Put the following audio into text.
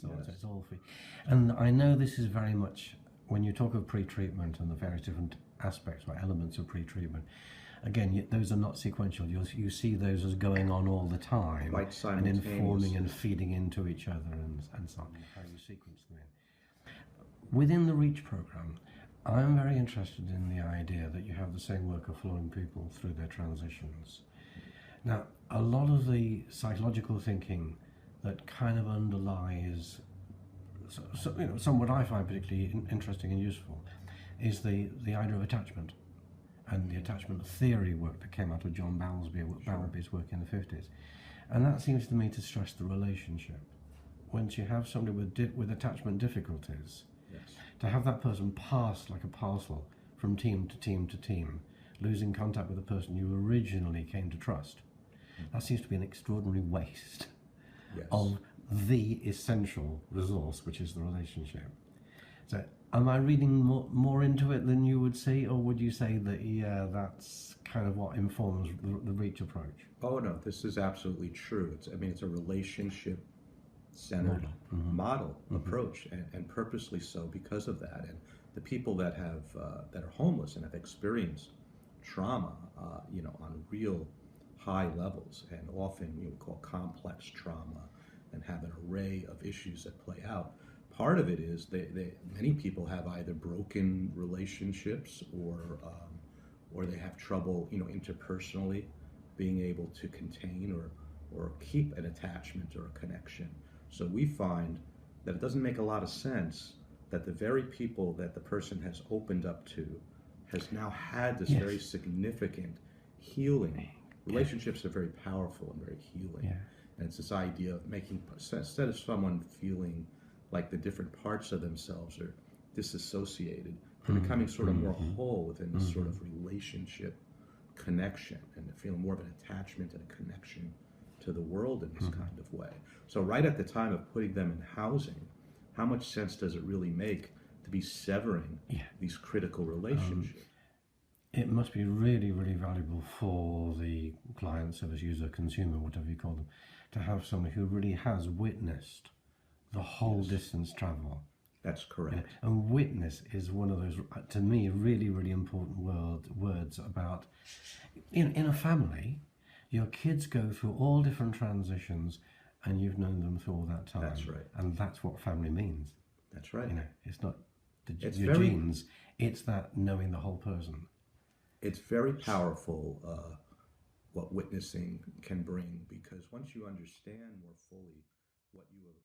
so on. Yes. So it's all free. And I know this is very much, when you talk of pre-treatment and the various different aspects or elements of pre-treatment, again, those are not sequential. You see those as going on all the time, Quite and simultaneously. informing and feeding into each other, and so on, how you sequence them in. Within the REACH program, I'm very interested in the idea that you have the same worker following people through their transitions. Now, a lot of the psychological thinking that kind of underlies, some what I find particularly interesting and useful, is the idea of attachment, and the attachment theory work that came out of John Bowlby's work in the 50s. And that seems to me to stress the relationship. Once you have somebody with attachment difficulties, Yes. to have that person pass like a parcel from team to team to team, losing contact with the person you originally came to trust, that seems to be an extraordinary waste Yes. of the essential resource, which is the relationship. So, am I reading more into it than you would see, or would you say that, yeah, that's kind of what informs the REACH approach? Oh no, this is absolutely true. It's a relationship-centered model approach, and purposely so because of that. And the people that are homeless and have experienced trauma, on real high levels, and often we call complex trauma, and have an array of issues that play out. Part of it is many people have either broken relationships, or they have trouble, interpersonally being able to contain or keep an attachment or a connection. So we find that it doesn't make a lot of sense that the very people that the person has opened up to has now had this very significant healing. Relationships are very powerful and very healing. Yeah. And it's this idea of making, instead of someone feeling like the different parts of themselves are disassociated, they're becoming sort of more whole within this sort of relationship connection, and they feel more of an attachment and a connection to the world in this kind of way. So right at the time of putting them in housing, how much sense does it really make to be severing these critical relationships? It must be really, really valuable for the client, service user, consumer, whatever you call them, to have somebody who really has witnessed the whole distance travel. That's correct. Yeah. And witness is one of those, to me, really, really important words about, in a family, your kids go through all different transitions, and you've known them through all that time. That's right. And that's what family means. That's right. It's not It's your very- genes, it's that knowing the whole person. It's very powerful, what witnessing can bring, because once you understand more fully what you have